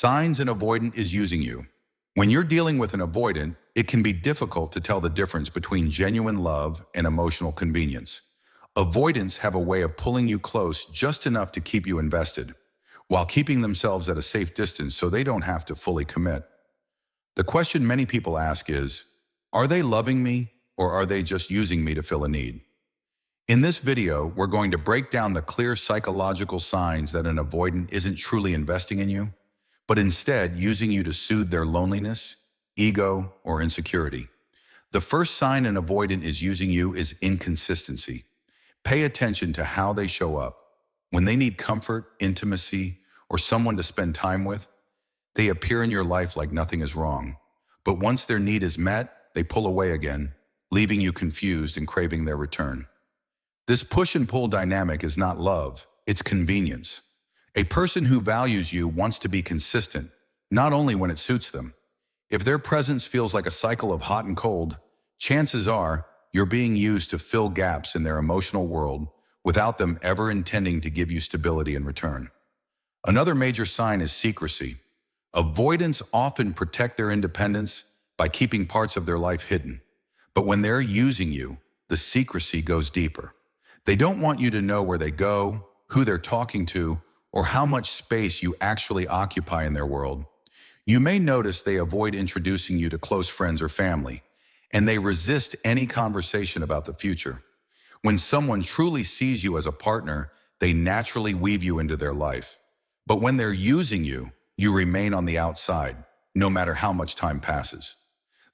Signs an avoidant is using you. When you're dealing with an avoidant, it can be difficult to tell the difference between genuine love and emotional convenience. Avoidants have a way of pulling you close just enough to keep you invested, while keeping themselves at a safe distance so they don't have to fully commit. The question many people ask is, are they loving me or are they just using me to fill a need? In this video, we're going to break down the clear psychological signs that an avoidant isn't truly investing in you, but instead using you to soothe their loneliness, ego, or insecurity. The first sign an avoidant is using you is inconsistency. Pay attention to how they show up. When they need comfort, intimacy, or someone to spend time with, they appear in your life like nothing is wrong. But once their need is met, they pull away again, leaving you confused and craving their return. This push and pull dynamic is not love, it's convenience. A person who values you wants to be consistent, not only when it suits them. If their presence feels like a cycle of hot and cold, chances are you're being used to fill gaps in their emotional world without them ever intending to give you stability in return. Another major sign is secrecy. Avoidants often protect their independence by keeping parts of their life hidden. But when they're using you, the secrecy goes deeper. They don't want you to know where they go, who they're talking to, or how much space you actually occupy in their world. You may notice they avoid introducing you to close friends or family, and they resist any conversation about the future. When someone truly sees you as a partner, they naturally weave you into their life. But when they're using you, you remain on the outside, no matter how much time passes.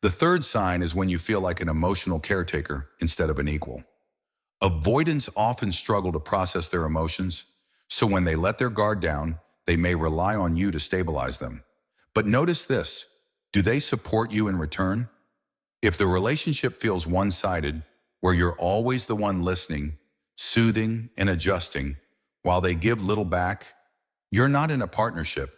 The third sign is when you feel like an emotional caretaker instead of an equal. Avoidants often struggle to process their emotions, so when they let their guard down, they may rely on you to stabilize them. But notice this, do they support you in return? If the relationship feels one-sided, where you're always the one listening, soothing, and adjusting, while they give little back, you're not in a partnership.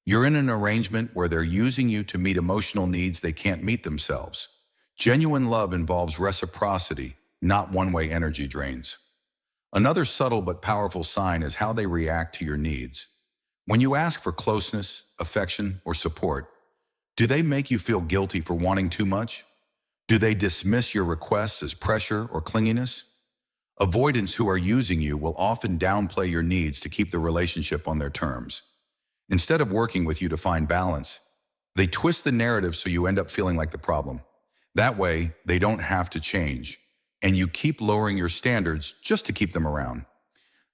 You're in an arrangement where they're using you to meet emotional needs they can't meet themselves. Genuine love involves reciprocity, not one-way energy drains. Another subtle but powerful sign is how they react to your needs. When you ask for closeness, affection, or support, do they make you feel guilty for wanting too much? Do they dismiss your requests as pressure or clinginess? Avoidants who are using you will often downplay your needs to keep the relationship on their terms. Instead of working with you to find balance, they twist the narrative so you end up feeling like the problem. That way, they don't have to change, and you keep lowering your standards just to keep them around.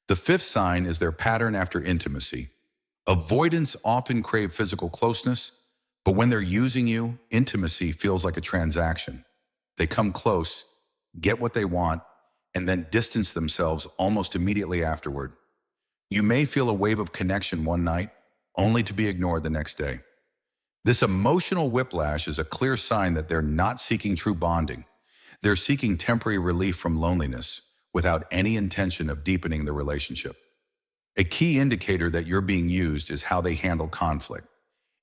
The fifth sign is their pattern after intimacy. Avoidants often crave physical closeness, but when they're using you, intimacy feels like a transaction. They come close, get what they want, and then distance themselves almost immediately afterward. You may feel a wave of connection one night, only to be ignored the next day. This emotional whiplash is a clear sign that they're not seeking true bonding. They're seeking temporary relief from loneliness without any intention of deepening the relationship. A key indicator that you're being used is how they handle conflict.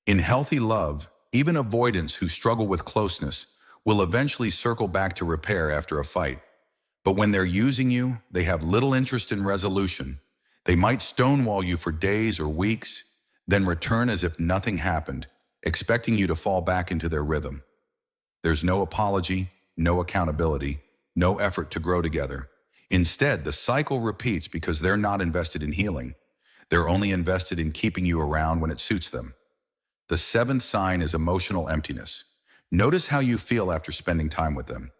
In healthy love, even avoidants who struggle with closeness will eventually circle back to repair after a fight. But when they're using you, they have little interest in resolution. They might stonewall you for days or weeks, then return as if nothing happened, expecting you to fall back into their rhythm. There's no apology, no accountability, no effort to grow together. Instead, the cycle repeats because they're not invested in healing. They're only invested in keeping you around when it suits them. The seventh sign is emotional emptiness. Notice how you feel after spending time with them.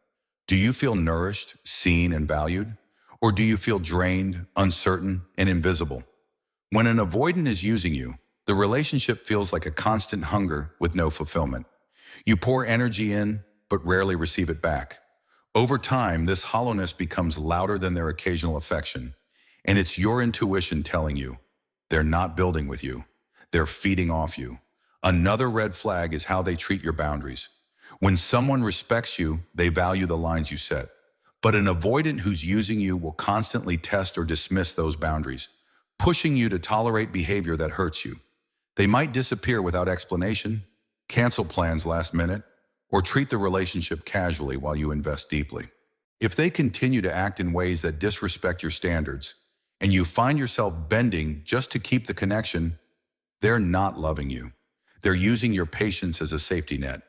Do you feel nourished, seen, and valued? Or do you feel drained, uncertain, and invisible? When an avoidant is using you, the relationship feels like a constant hunger with no fulfillment. You pour energy in, but rarely receive it back. Over time, this hollowness becomes louder than their occasional affection, and it's your intuition telling you they're not building with you. They're feeding off you. Another red flag is how they treat your boundaries. When someone respects you, they value the lines you set. But an avoidant who's using you will constantly test or dismiss those boundaries, pushing you to tolerate behavior that hurts you. They might disappear without explanation, cancel plans last minute, or treat the relationship casually while you invest deeply. If they continue to act in ways that disrespect your standards, and you find yourself bending just to keep the connection, They're not loving you. They're using your patience as a safety net.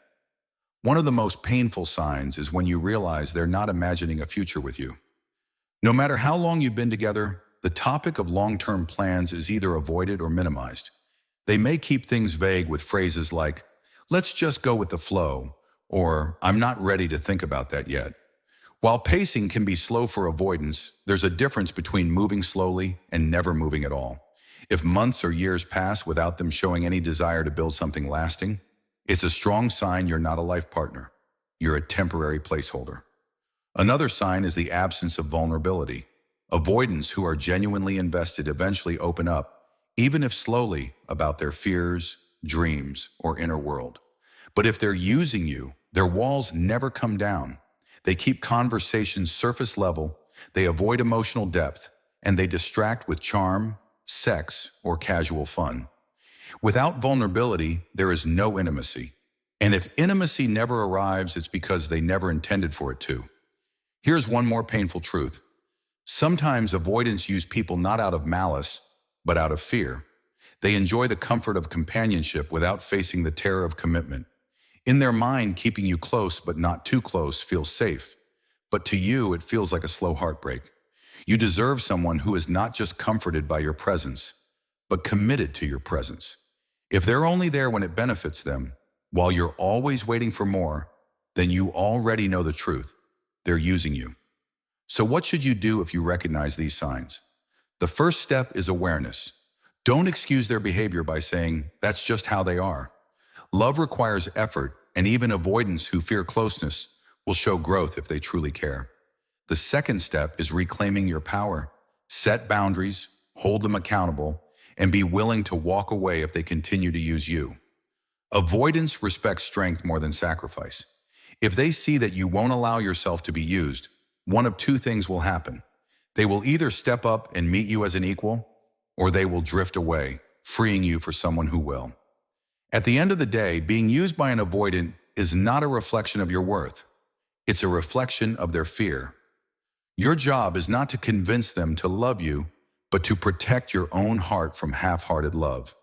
One of the most painful signs is when you realize they're not imagining a future with you. No matter how long you've been together, the topic of long-term plans is either avoided or minimized. They may keep things vague with phrases like, "Let's just go with the flow," or "I'm not ready to think about that yet." While pacing can be slow for avoidance, there's a difference between moving slowly and never moving at all. If months or years pass without them showing any desire to build something lasting, it's a strong sign you're not a life partner. You're a temporary placeholder. Another sign is the absence of vulnerability. Avoidants who are genuinely invested eventually open up, even if slowly, about their fears, dreams, or inner world. But if they're using you, their walls never come down. They keep conversations surface level, they avoid emotional depth, and they distract with charm, sex, or casual fun. Without vulnerability, there is no intimacy. And if intimacy never arrives, it's because they never intended for it to. Here's one more painful truth. Sometimes avoidants use people not out of malice, but out of fear. They enjoy the comfort of companionship without facing the terror of commitment. In their mind, keeping you close but not too close feels safe. But to you, it feels like a slow heartbreak. You deserve someone who is not just comforted by your presence, but committed to your presence. If they're only there when it benefits them, while you're always waiting for more, then you already know the truth. They're using you. So what should you do if you recognize these signs? The first step is awareness. Don't excuse their behavior by saying, "That's just how they are." Love requires effort, and even avoidants who fear closeness will show growth if they truly care. The second step is reclaiming your power. Set boundaries, hold them accountable, and be willing to walk away if they continue to use you. Avoidance respects strength more than sacrifice. If they see that you won't allow yourself to be used, one of two things will happen. They will either step up and meet you as an equal, or they will drift away, freeing you for someone who will. At the end of the day, being used by an avoidant is not a reflection of your worth. It's a reflection of their fear. Your job is not to convince them to love you, but to protect your own heart from half-hearted love.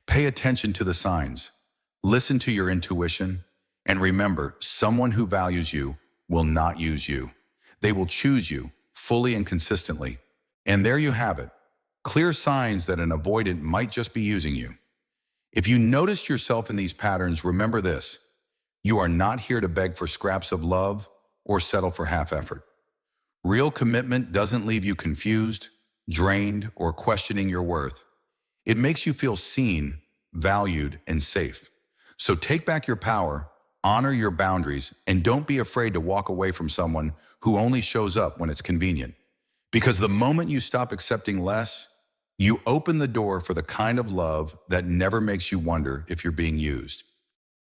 Pay attention to the signs. Listen to your intuition. And remember, someone who values you will not use you. They will choose you fully and consistently. And there you have it. Clear signs that an avoidant might just be using you. If you noticed yourself in these patterns, remember this. You are not here to beg for scraps of love or settle for half effort. Real commitment doesn't leave you confused, drained, or questioning your worth. It makes you feel seen, valued, and safe. So take back your power, honor your boundaries, and don't be afraid to walk away from someone who only shows up when it's convenient. Because the moment you stop accepting less, you open the door for the kind of love that never makes you wonder if you're being used.